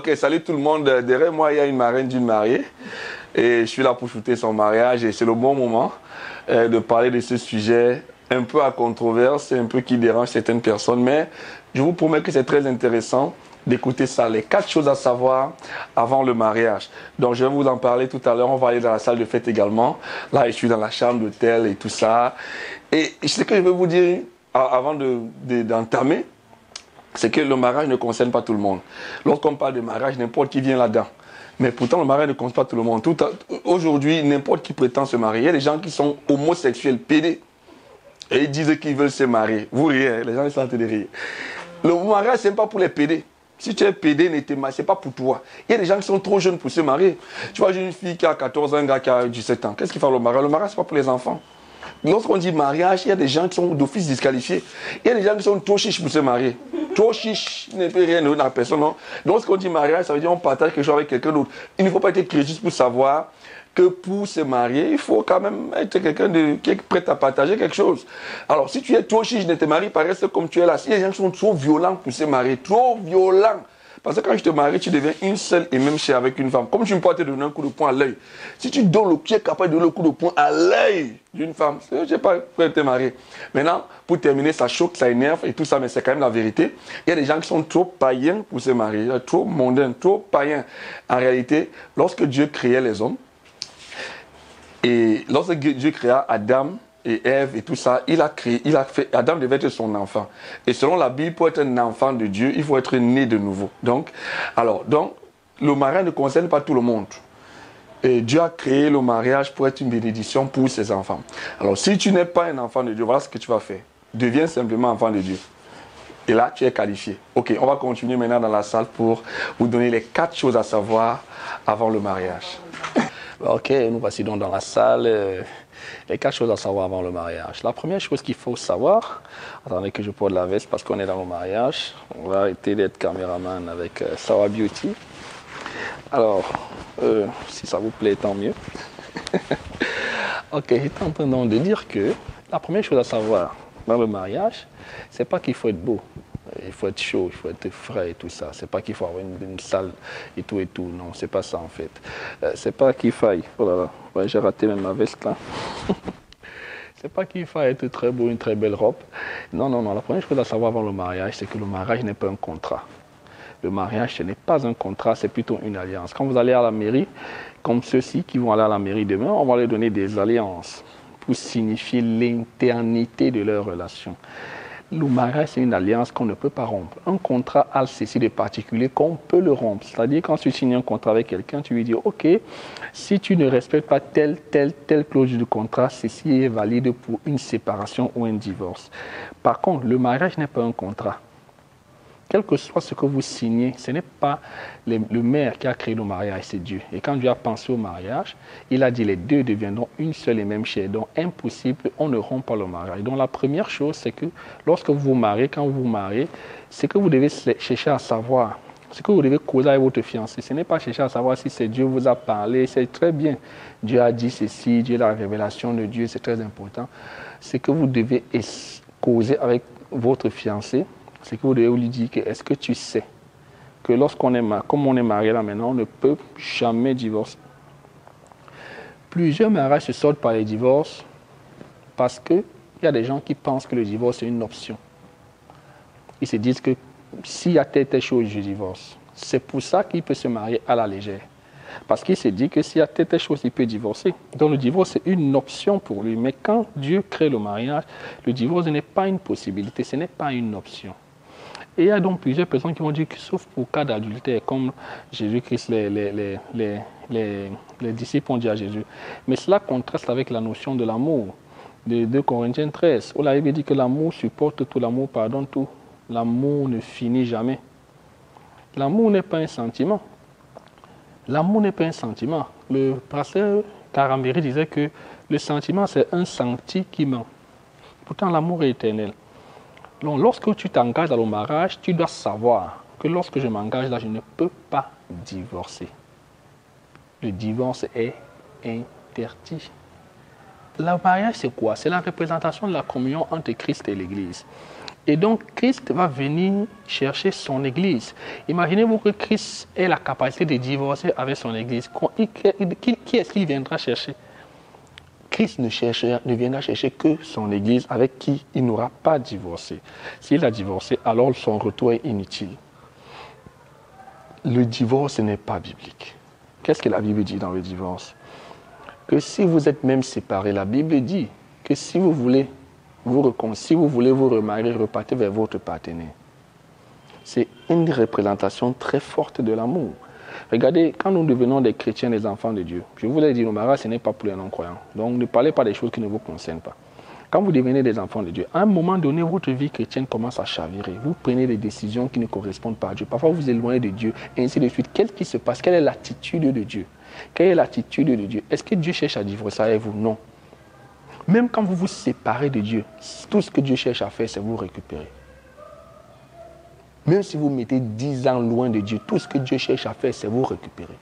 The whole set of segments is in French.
Ok, salut tout le monde. Derrière moi, il y a une marraine d'une mariée. Et je suis là pour shooter son mariage. Et c'est le bon moment de parler de ce sujet un peu à controverse, un peu qui dérange certaines personnes. Mais je vous promets que c'est très intéressant d'écouter ça. Les 4 choses à savoir avant le mariage. Donc, je vais vous en parler tout à l'heure. On va aller dans la salle de fête également. Là, je suis dans la chambre d'hôtel et tout ça. Et ce que je veux vous dire avant d'entamer, c'est que le mariage ne concerne pas tout le monde. Lorsqu'on parle de mariage, n'importe qui vient là-dedans. Mais pourtant, le mariage ne concerne pas tout le monde. Aujourd'hui, n'importe qui prétend se marier. Il y a des gens qui sont homosexuels, pédés. Et ils disent qu'ils veulent se marier. Vous riez, hein? Les gens sont en train de rire. Le mariage, ce n'est pas pour les pédés. Si tu es pédé, ce n'est pas pour toi. Il y a des gens qui sont trop jeunes pour se marier. Tu vois, j'ai une fille qui a 14 ans, un gars qui a 17 ans. Qu'est-ce qu'il fait le mariage? Le mariage, ce n'est pas pour les enfants. Lorsqu'on dit mariage, il y a des gens qui sont d'office disqualifiés. Il y a des gens qui sont trop chiches pour se marier. Trop chiches, il ne peut rien donner à personne. Non? Donc, lorsqu'on dit mariage, ça veut dire qu'on partage quelque chose avec quelqu'un d'autre. Il ne faut pas être chrétien pour savoir que pour se marier, il faut quand même être quelqu'un qui est prêt à partager quelque chose. Alors, si tu es trop chiche, ne te marie pas, reste comme tu es là. Il y a des gens qui sont trop violents pour se marier, trop violents. Parce que quand je te marie, tu deviens une seule et même chair avec une femme. Comme tu ne peux pas te donner un coup de poing à l'œil. Si tu es capable de donner un coup de poing à l'œil d'une femme, je ne sais pas pourquoi te marier. Maintenant, pour terminer, ça choque, ça énerve et tout ça, mais c'est quand même la vérité. Il y a des gens qui sont trop païens pour se marier, trop mondains, trop païens. En réalité, lorsque Dieu créait les hommes, et lorsque Dieu créa Adam et Ève et tout ça, Adam devait être son enfant. Et selon la Bible, pour être un enfant de Dieu, il faut être né de nouveau. Donc, le mariage ne concerne pas tout le monde. Et Dieu a créé le mariage pour être une bénédiction pour ses enfants. Alors, si tu n'es pas un enfant de Dieu, voilà ce que tu vas faire. Deviens simplement enfant de Dieu. Et là, tu es qualifié. Ok, on va continuer maintenant dans la salle pour vous donner les 4 choses à savoir avant le mariage. Ok, nous voici donc dans la salle. Les 4 choses à savoir avant le mariage. La première chose qu'il faut savoir, attendez que je porte la veste parce qu'on est dans le mariage. On va arrêter d'être caméraman avec Sawa Beauty. Alors, si ça vous plaît, tant mieux. Ok, j'étais en train donc de dire que la première chose à savoir dans le mariage, c'est pas qu'il faut être beau. Il faut être chaud, il faut être frais et tout ça. C'est pas qu'il faut avoir une salle et tout. Non, c'est pas ça en fait. C'est pas qu'il faille. Oh là là, ouais, j'ai raté même ma veste là. C'est pas qu'il faille être très beau, une très belle robe. Non. La première chose à savoir avant le mariage, c'est que le mariage n'est pas un contrat. Le mariage, ce n'est pas un contrat, c'est plutôt une alliance. Quand vous allez à la mairie, comme ceux-ci qui vont aller à la mairie demain, on va leur donner des alliances pour signifier l'éternité de leur relation. Le mariage, c'est une alliance qu'on ne peut pas rompre. Un contrat a ceci de particulier qu'on peut le rompre. C'est-à-dire, quand tu signes un contrat avec quelqu'un, tu lui dis, OK, si tu ne respectes pas telle clause du contrat, ceci est valide pour une séparation ou un divorce. Par contre, le mariage n'est pas un contrat. Quel que soit ce que vous signez, ce n'est pas le maire qui a créé le mariage, c'est Dieu. Et quand Dieu a pensé au mariage, il a dit les deux deviendront une seule et même chair. Donc impossible, on ne rompt pas le mariage. Donc la première chose, c'est que lorsque vous vous mariez, quand vous vous mariez, c'est que vous devez chercher à savoir, ce que vous devez causer avec votre fiancé. Ce n'est pas chercher à savoir si c'est Dieu vous a parlé, c'est très bien. Dieu a dit ceci, Dieu a la révélation de Dieu, c'est très important. C'est que vous devez causer avec votre fiancé. C'est que vous devez lui dire que est-ce que tu sais que lorsqu'on est marié, comme on est marié là maintenant, on ne peut jamais divorcer. Plusieurs mariages se soldent par les divorces parce qu'il y a des gens qui pensent que le divorce est une option. Ils se disent que s'il y a telle chose, je divorce. C'est pour ça qu'il peut se marier à la légère. Parce qu'il se dit que s'il y a telle chose, il peut divorcer. Donc le divorce, c'est une option pour lui. Mais quand Dieu crée le mariage, le divorce n'est pas une possibilité, ce n'est pas une option. Et il y a donc plusieurs personnes qui vont dire que sauf pour cas d'adultère, comme Jésus-Christ, les disciples ont dit à Jésus. Mais cela contraste avec la notion de l'amour, de 2 Corinthiens 13, où la Bible dit que l'amour supporte tout, l'amour pardonne tout. L'amour ne finit jamais. L'amour n'est pas un sentiment. L'amour n'est pas un sentiment. Le pasteur Carambéry disait que le sentiment, c'est un sentiment. Pourtant, l'amour est éternel. Donc, lorsque tu t'engages dans le mariage, tu dois savoir que lorsque je m'engage là, je ne peux pas divorcer. Le divorce est interdit. Le mariage, c'est quoi? C'est la représentation de la communion entre Christ et l'Église. Et donc, Christ va venir chercher son Église. Imaginez-vous que Christ ait la capacité de divorcer avec son Église. Qui est-ce qu'il viendra chercher? Christ ne viendra chercher que son Église avec qui il n'aura pas divorcé. S'il a divorcé, alors son retour est inutile. Le divorce n'est pas biblique. Qu'est-ce que la Bible dit dans le divorce? Que si vous êtes même séparés, la Bible dit que si vous voulez vous remarier, repartez vers votre partenaire. C'est une représentation très forte de l'amour. Regardez, quand nous devenons des chrétiens, des enfants de Dieu, je vous l'ai dit, le mariage, ce n'est pas pour les non-croyants. Donc ne parlez pas des choses qui ne vous concernent pas. Quand vous devenez des enfants de Dieu, à un moment donné, votre vie chrétienne commence à chavirer. Vous prenez des décisions qui ne correspondent pas à Dieu. Parfois, vous vous éloignez de Dieu, et ainsi de suite. Qu'est-ce qui se passe? Quelle est l'attitude de Dieu? Quelle est l'attitude de Dieu? Est-ce que Dieu cherche à divorcer avec vous? Non. Même quand vous vous séparez de Dieu, tout ce que Dieu cherche à faire, c'est vous récupérer. Même si vous mettez 10 ans loin de Dieu, tout ce que Dieu cherche à faire, c'est vous récupérer.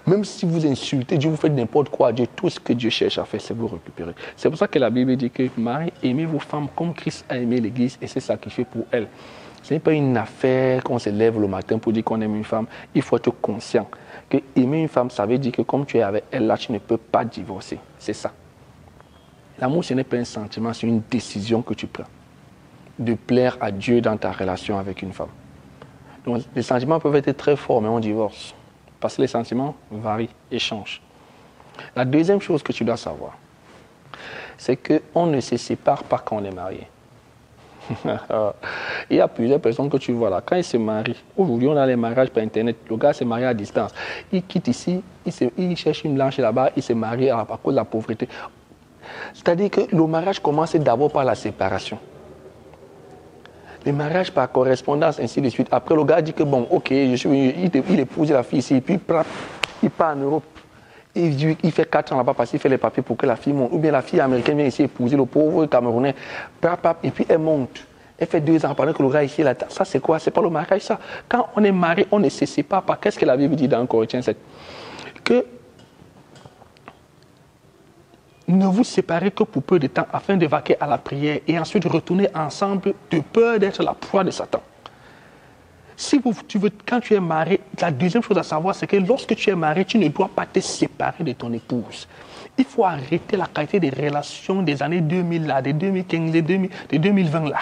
Même si vous insultez Dieu, vous faites n'importe quoi à Dieu, tout ce que Dieu cherche à faire, c'est vous récupérer. C'est pour ça que la Bible dit que Marie, aimez vos femmes comme Christ a aimé l'Église et s'est sacrifié pour elle. Ce n'est pas une affaire qu'on se lève le matin pour dire qu'on aime une femme. Il faut être conscient que aimer une femme, ça veut dire que comme tu es avec elle, là, tu ne peux pas divorcer. C'est ça. L'amour, ce n'est pas un sentiment, c'est une décision que tu prends. De plaire à Dieu dans ta relation avec une femme. Donc, les sentiments peuvent être très forts, mais on divorce. Parce que les sentiments varient et changent. La deuxième chose que tu dois savoir, c'est qu'on ne se sépare pas quand on est marié. Il y a plusieurs personnes que tu vois là, quand ils se marient, aujourd'hui on a les mariages par internet, le gars se marie à distance, il quitte ici, il cherche une blanche là-bas, il se marie à cause de la pauvreté. C'est-à-dire que le mariage commence d'abord par la séparation. Le mariage par correspondance, ainsi de suite. Après, le gars dit que bon, ok, il épouse la fille ici, puis il part en Europe. Il fait 4 ans là-bas parce qu'il fait les papiers pour que la fille monte. Ou bien la fille américaine vient ici épouser le pauvre Camerounais. Et puis elle monte. Elle fait 2 ans pendant que le gars ici est là. Ça, c'est quoi? C'est pas le mariage, ça. Quand on est marié, on ne se sépare pas. Qu'est-ce que la Bible dit dans Corinthiens 7? Que ne vous séparez que pour peu de temps afin de vaquer à la prière et ensuite retourner ensemble de peur d'être la proie de Satan. Quand tu es marié, la deuxième chose à savoir, c'est que lorsque tu es marié, tu ne dois pas te séparer de ton épouse. Il faut arrêter la qualité des relations des années 2000, là, de 2015, de 2020, là,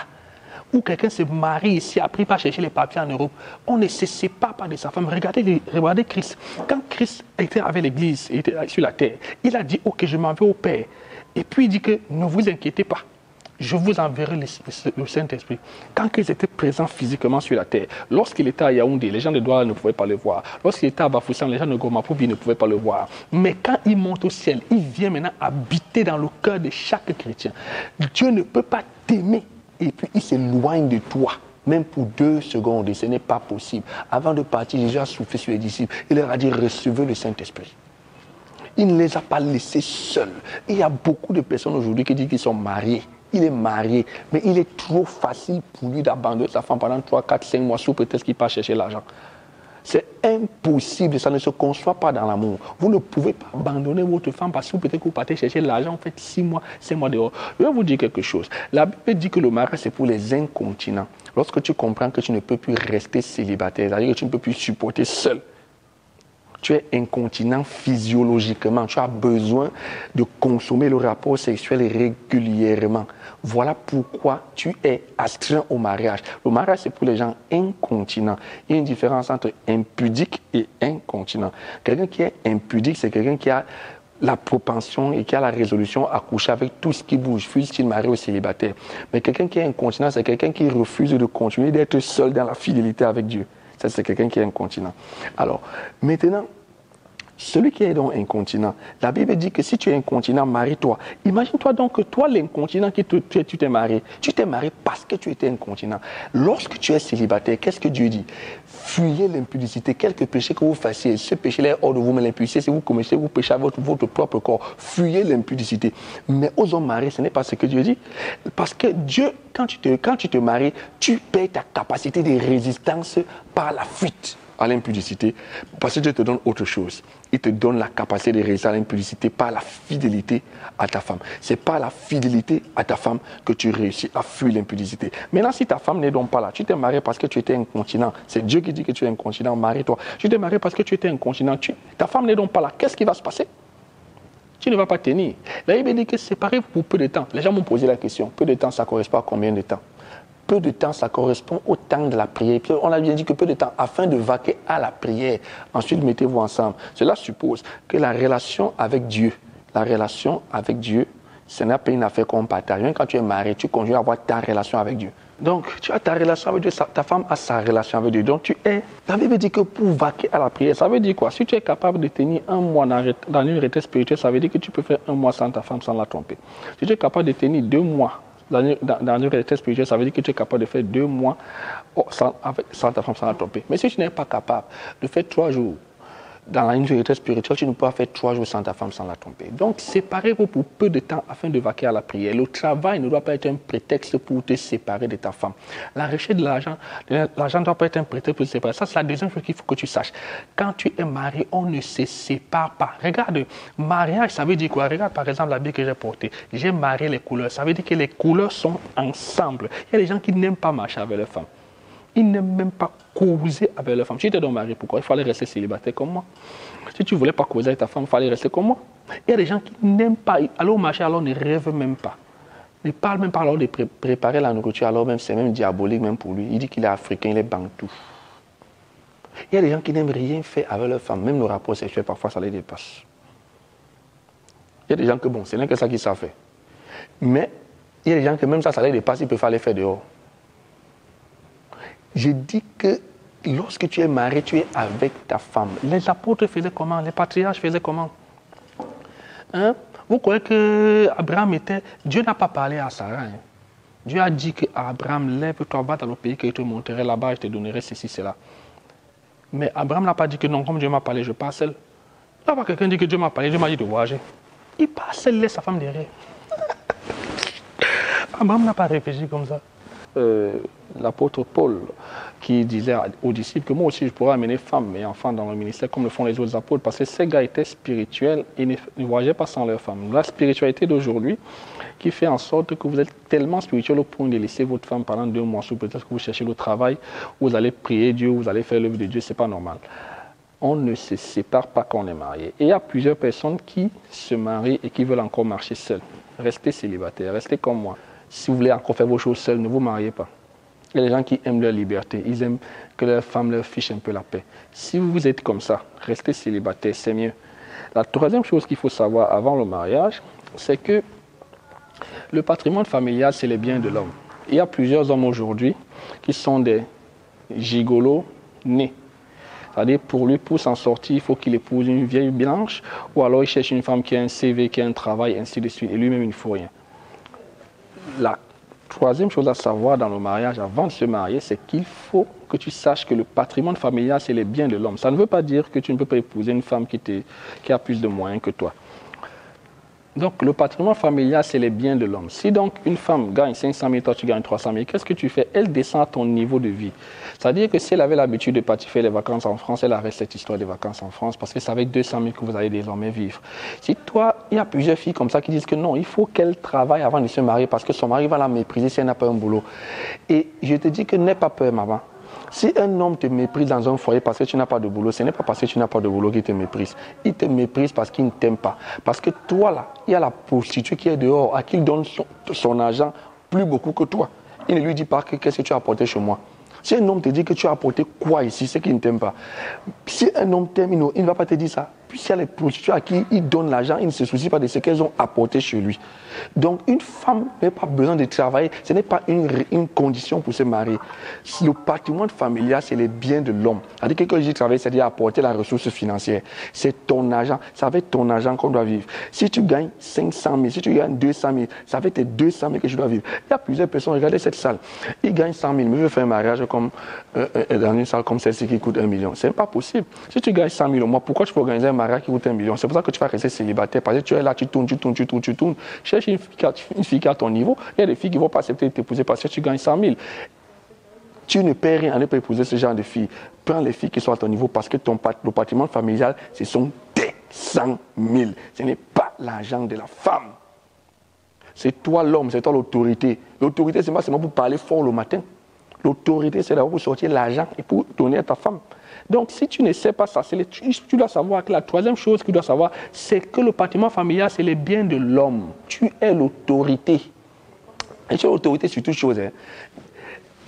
où quelqu'un se marie ici, après il va chercher les papiers en Europe. On ne se sépare pas de sa femme. Regardez Christ. Quand Christ était avec l'Église, il était sur la terre, il a dit, ok, je m'en vais au Père. Et puis il dit que ne vous inquiétez pas. Je vous enverrai le Saint-Esprit. Quand Christ était présent physiquement sur la terre, lorsqu'il était à Yaoundé, les gens de Douala ne pouvaient pas le voir. Lorsqu'il était à Bafoussam, les gens de Gomapoubi ne pouvaient pas le voir. Mais quand il monte au ciel, il vient maintenant habiter dans le cœur de chaque chrétien. Dieu ne peut pas t'aimer et puis il s'éloigne de toi. Même pour 2 secondes, et ce n'est pas possible. Avant de partir, Jésus a soufflé sur les disciples. Il leur a dit, recevez le Saint-Esprit. Il ne les a pas laissés seuls. Il y a beaucoup de personnes aujourd'hui qui disent qu'ils sont mariés. Il est marié, mais il est trop facile pour lui d'abandonner sa femme pendant 3, 4, 5 mois sous prétexte qu'il part chercher l'argent. C'est impossible, ça ne se conçoit pas dans l'amour. Vous ne pouvez pas abandonner votre femme parce que peut-être que vous partez chercher l'argent, vous faites 6 mois, 5 mois dehors. Je vais vous dire quelque chose. La Bible dit que le mariage, c'est pour les incontinents. Lorsque tu comprends que tu ne peux plus rester célibataire, c'est-à-dire que tu ne peux plus supporter seul, tu es incontinent physiologiquement, tu as besoin de consommer le rapport sexuel régulièrement. Voilà pourquoi tu es astreint au mariage. Le mariage, c'est pour les gens incontinents. Il y a une différence entre impudique et incontinent. Quelqu'un qui est impudique, c'est quelqu'un qui a la propension et qui a la résolution à coucher avec tout ce qui bouge, fût-il marié ou célibataire. Mais quelqu'un qui est incontinent, c'est quelqu'un qui refuse de continuer d'être seul dans la fidélité avec Dieu. Ça, c'est quelqu'un qui est incontinent. Alors, maintenant, celui qui est donc incontinent, la Bible dit que si tu es incontinent, marie-toi. Imagine-toi donc que toi, l'incontinent, tu t'es marié. Tu t'es marié parce que tu étais incontinent. Lorsque tu es célibataire, qu'est-ce que Dieu dit? Fuyez l'impudicité. Quelque péché que vous fassiez, ce péché-là est hors de vous, mais l'impudicité, si vous commettez, vous péchez avec votre propre corps. Fuyez l'impudicité. Mais aux hommes mariés, ce n'est pas ce que Dieu dit. Parce que Dieu, quand tu te maries, tu perds ta capacité de résistance par la fuite. à l'impudicité parce que Dieu te donne autre chose. Il te donne la capacité de réussir à l'impudicité par la fidélité à ta femme. C'est par la fidélité à ta femme que tu réussis à fuir l'impudicité. Maintenant, si ta femme n'est donc pas là, tu t'es marié parce que tu étais incontinent. C'est Dieu qui dit que tu es incontinent, marie-toi. Tu t'es marié parce que tu étais incontinent. Ta femme n'est donc pas là. Qu'est-ce qui va se passer? Tu ne vas pas tenir. La Bible dit que séparez-vous pour peu de temps. Les gens m'ont posé la question. Peu de temps, ça correspond à combien de temps? Peu de temps, ça correspond au temps de la prière. Puis on a bien dit que peu de temps, afin de vaquer à la prière. Ensuite, mettez-vous ensemble. Cela suppose que la relation avec Dieu, ce n'est pas une affaire qu'on partage. Même quand tu es marié, tu continues à avoir ta relation avec Dieu. Donc, tu as ta relation avec Dieu, ta femme a sa relation avec Dieu. Donc, la Bible dit que pour vaquer à la prière, ça veut dire quoi? Si tu es capable de tenir un mois dans une retraite spirituelle, ça veut dire que tu peux faire un mois sans ta femme, sans la tromper. Si tu es capable de tenir 2 mois dans une retraite spirituelle, ça veut dire que tu es capable de faire 2 mois sans ta femme, sans la tromper. Mais si tu n'es pas capable de faire 3 jours dans une retraite spirituelle, tu ne peux pas faire 3 jours sans ta femme, sans la tromper. Donc, séparez-vous pour peu de temps afin de vaquer à la prière. Le travail ne doit pas être un prétexte pour te séparer de ta femme. La recherche de l'argent ne doit pas être un prétexte pour te séparer. Ça, c'est la deuxième chose qu'il faut que tu saches. Quand tu es marié, on ne se sépare pas. Regarde, mariage, ça veut dire quoi? Regarde, par exemple, l'habit que j'ai porté. J'ai marié les couleurs. Ça veut dire que les couleurs sont ensemble. Il y a des gens qui n'aiment pas marcher avec leurs femmes. Ils n'aiment même pas causer avec leur femme. Si tu étais donc marié, pourquoi? Il fallait rester célibataire comme moi. Si tu ne voulais pas causer avec ta femme, il fallait rester comme moi. Il y a des gens qui n'aiment pas aller au marché, alors ne rêvent même pas. Ne parlent même pas alors de préparer la nourriture, alors même c'est même diabolique même pour lui. Il dit qu'il est africain, il est bantou. Il y a des gens qui n'aiment rien faire avec leur femme, même nos rapports sexuels, parfois ça les dépasse. Il y a des gens que bon, ce n'est que ça qu'ils savent faire. Mais il y a des gens que même ça les dépasse, ils peuvent aller faire dehors. Je dis que lorsque tu es marié, tu es avec ta femme. Les apôtres faisaient comment? Les patriarches faisaient comment? Hein? Vous croyez qu'Abraham était... Dieu n'a pas parlé à Sarah. Hein? Dieu a dit qu'à Abraham, lève-toi, va dans le pays que je te montrerai là-bas, je te donnerai ceci, cela. Mais Abraham n'a pas dit que non, comme Dieu m'a parlé, je pars seul. Là, quelqu'un dit que Dieu m'a parlé, Dieu m'a dit de voyager. Il part seul, il laisse sa femme derrière. Abraham n'a pas réfléchi comme ça. L'apôtre Paul qui disait aux disciples que moi aussi je pourrais amener femmes et enfants dans le ministère comme le font les autres apôtres parce que ces gars étaient spirituels et ne voyageaient pas sans leurs femmes. La spiritualité d'aujourd'hui qui fait en sorte que vous êtes tellement spirituel au point de laisser votre femme pendant 2 mois sous peut-être que vous cherchez le travail, vous allez prier Dieu, vous allez faire l'œuvre de Dieu, c'est pas normal. On ne se sépare pas quand on est marié. Et il y a plusieurs personnes qui se marient et qui veulent encore marcher seules. Restez célibataires, restez comme moi. Si vous voulez encore faire vos choses seuls, ne vous mariez pas. Il y a des gens qui aiment leur liberté, ils aiment que leur femme leur fiche un peu la paix. Si vous êtes comme ça, restez célibataire, c'est mieux. La troisième chose qu'il faut savoir avant le mariage, c'est que le patrimoine familial, c'est les biens de l'homme. Il y a plusieurs hommes aujourd'hui qui sont des gigolos nés. C'est-à-dire, pour lui, pour s'en sortir, il faut qu'il épouse une vieille blanche, ou alors il cherche une femme qui a un CV, qui a un travail, ainsi de suite. Et lui-même, il ne faut rien. La troisième chose à savoir dans le mariage, avant de se marier, c'est qu'il faut que tu saches que le patrimoine familial, c'est les biens de l'homme. Ça ne veut pas dire que tu ne peux pas épouser une femme qui a plus de moyens que toi. Donc, le patrimoine familial, c'est les biens de l'homme. Si donc une femme gagne 500 000, toi tu gagnes 300 000, qu'est-ce que tu fais? Elle descend à ton niveau de vie. C'est-à-dire que si elle avait l'habitude de partir faire les vacances en France, elle arrête cette histoire des vacances en France parce que c'est avec 200 000 que vous allez désormais vivre. Si toi, il y a plusieurs filles comme ça qui disent que non, il faut qu'elle travaille avant de se marier parce que son mari va la mépriser si elle n'a pas un boulot. Et je te dis que n'aie pas peur, maman. Si un homme te méprise dans un foyer parce que tu n'as pas de boulot, ce n'est pas parce que tu n'as pas de boulot qu'il te méprise. Il te méprise parce qu'il ne t'aime pas. Parce que toi, là, il y a la prostituée qui est dehors, à qui il donne son argent plus beaucoup que toi. Il ne lui dit pas qu'est-ce que tu as apporté chez moi. Si un homme te dit que tu as apporté quoi ici, c'est qu'il ne t'aime pas. Si un homme t'aime, il ne va pas te dire ça. Puis s'il y a les prostituées à qui il donne l'argent, il ne se soucie pas de ce qu'elles ont apporté chez lui. Donc une femme n'a pas besoin de travailler, ce n'est pas une condition pour se marier. Le patrimoine familial, c'est les biens de l'homme. C'est-à-dire que quand je dis travailler, c'est-à-dire apporter la ressource financière. C'est ton argent, c'est avec ton argent qu'on doit vivre. Si tu gagnes 500 000, si tu gagnes 200 000, c'est avec tes 200 000 que tu dois vivre. Il y a plusieurs personnes, regardez cette salle. Ils gagnent 100 000, mais veulent faire un mariage comme, dans une salle comme celle-ci qui coûte 1 million. Ce n'est pas possible. Si tu gagnes 100 000 au mois, pourquoi tu peux organiser un mariage qui coûte 1 million? C'est pour ça que tu vas rester célibataire. Parce que tu es là, tu tournes. Cherche une fille qui a ton niveau. Il y a des filles qui ne vont pas accepter de t'épouser parce que tu gagnes 100 000. Tu ne perds rien à ne pas épouser ce genre de filles. Prends les filles qui sont à ton niveau parce que le patrimoine familial, ce sont des 100 000. Ce n'est pas l'argent de la femme. C'est toi l'homme, c'est toi l'autorité. L'autorité, c'est pas seulement pour parler fort le matin. L'autorité, c'est d'abord pour sortir l'argent et pour donner à ta femme. Donc, si tu ne sais pas ça, tu dois savoir que la troisième chose que tu dois savoir, c'est que le patrimoine familial, c'est les biens de l'homme. Tu es l'autorité. Et tu es l'autorité sur toute chose.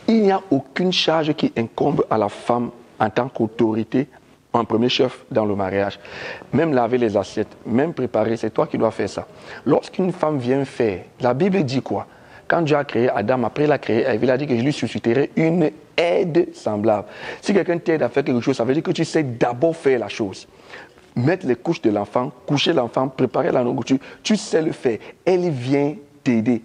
Il n'y a aucune charge qui incombe à la femme en tant qu'autorité, en premier chef dans le mariage. Même laver les assiettes, même préparer, c'est toi qui dois faire ça. Lorsqu'une femme vient faire, la Bible dit quoi? Quand Dieu a créé Adam, après il a créé Ève, il a dit que je lui susciterai une aide semblable. Si quelqu'un t'aide à faire quelque chose, ça veut dire que tu sais d'abord faire la chose. Mettre les couches de l'enfant, coucher l'enfant, préparer la nourriture, tu sais le faire. Elle vient t'aider.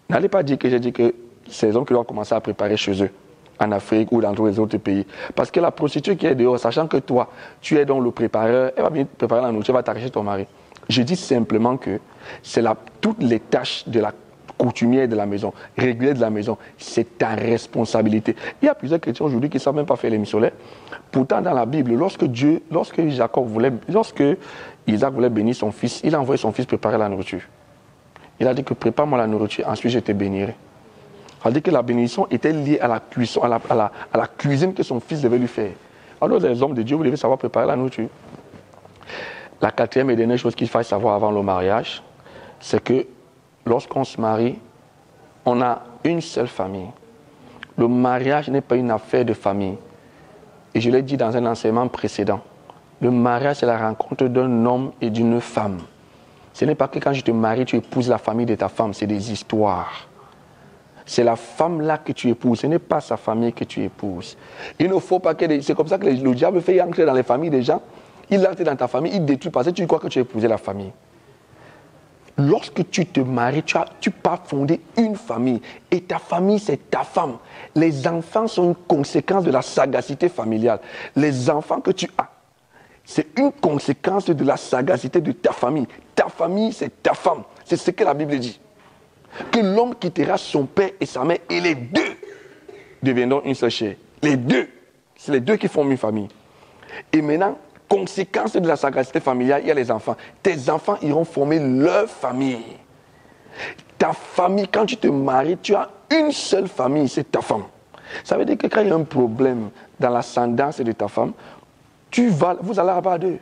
N'allez pas dire que j'ai dit que c'est les hommes qui doivent commencer à préparer chez eux, en Afrique ou dans tous les autres pays. Parce que la prostituée qui est dehors, sachant que toi, tu es donc le prépareur, elle va venir préparer la nourriture, elle va t'arracher ton mari. Je dis simplement que c'est toutes les tâches de la coutumière de la maison, régulière de la maison, c'est ta responsabilité. Il y a plusieurs chrétiens aujourd'hui qui ne savent même pas faire les missionnaires. Pourtant, dans la Bible, lorsque Isaac voulait bénir son fils, il a envoyé son fils préparer la nourriture. Il a dit que prépare-moi la nourriture, ensuite je te bénirai. Ça veut dire que la bénédiction était liée à la cuisson, à la cuisine que son fils devait lui faire. Alors les hommes de Dieu, vous devez savoir préparer la nourriture. La quatrième et dernière chose qu'il faut savoir avant le mariage, c'est que lorsqu'on se marie, on a une seule famille. Le mariage n'est pas une affaire de famille. Et je l'ai dit dans un enseignement précédent. Le mariage, c'est la rencontre d'un homme et d'une femme. Ce n'est pas que quand je te marie, tu épouses la famille de ta femme, c'est des histoires. C'est la femme là que tu épouses, ce n'est pas sa famille que tu épouses. Il ne faut pas que... C'est comme ça que le diable fait entrer dans les familles des gens. Il entre dans ta famille, il détruit parce que tu crois que tu as épousé la famille. Lorsque tu te maries, tu pars fonder une famille. Et ta famille, c'est ta femme. Les enfants sont une conséquence de la sagacité familiale. Les enfants que tu as, c'est une conséquence de la sagacité de ta famille. Ta famille, c'est ta femme. C'est ce que la Bible dit. Que l'homme quittera son père et sa mère et les deux deviendront une seule chair. Les deux. C'est les deux qui forment une famille. Et maintenant, conséquence de la sagacité familiale, il y a les enfants. Tes enfants iront former leur famille. Ta famille, quand tu te maries, tu as une seule famille, c'est ta femme. Ça veut dire que quand il y a un problème dans l'ascendance de ta femme, vous allez avoir deux.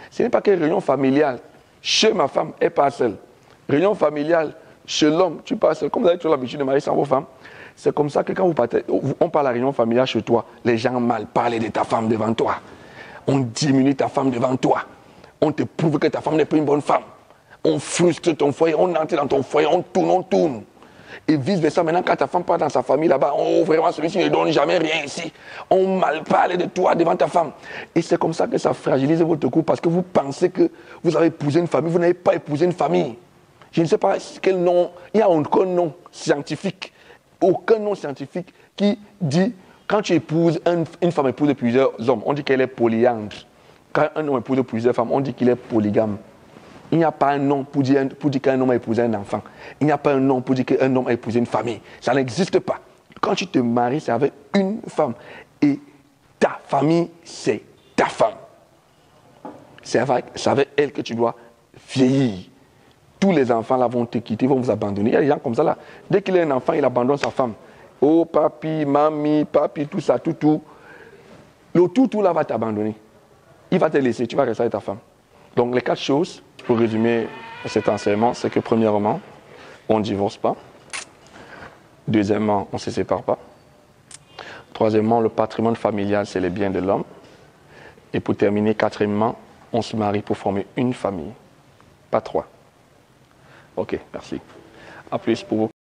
Ce n'est pas qu'une réunion familiale. Chez ma femme, elle part seule. Réunion familiale, chez l'homme, tu pars seul. Comme vous avez toujours l'habitude de marier sans vos femmes, c'est comme ça que quand vous partez, on parle à la réunion familiale chez toi, les gens mal parlent de ta femme devant toi. On diminue ta femme devant toi. On te prouve que ta femme n'est pas une bonne femme. On frustre ton foyer, on entre dans ton foyer, on tourne. Et vice-versa, maintenant, quand ta femme part dans sa famille là-bas, oh, vraiment, celui-ci ne donne jamais rien ici. On mal parle de toi devant ta femme. Et c'est comme ça que ça fragilise votre couple parce que vous pensez que vous avez épousé une famille, vous n'avez pas épousé une famille. Je ne sais pas quel nom, il n'y a aucun nom scientifique qui dit, quand tu épouses, une femme épouse plusieurs hommes, on dit qu'elle est polyandre. Quand un homme épouse plusieurs femmes, on dit qu'il est polygame. Il n'y a pas un nom pour dire qu'un homme a épousé un enfant. Il n'y a pas un nom pour dire qu'un homme a épousé une famille. Ça n'existe pas. Quand tu te maries, c'est avec une femme. Et ta famille, c'est ta femme. C'est avec elle que tu dois vieillir. Tous les enfants là vont te quitter, vont vous abandonner. Il y a des gens comme ça là. Dès qu'il a un enfant, il abandonne sa femme. Oh, papi, mamie, papi, tout ça, tout. Le tout là va t'abandonner. Il va te laisser, tu vas rester avec ta femme. Donc les 4 choses, pour résumer cet enseignement, c'est que premièrement, on ne divorce pas. Deuxièmement, on ne se sépare pas. Troisièmement, le patrimoine familial, c'est les biens de l'homme. Et pour terminer, quatrièmement, on se marie pour former une famille. Pas 3. Ok, merci. À plus pour vous.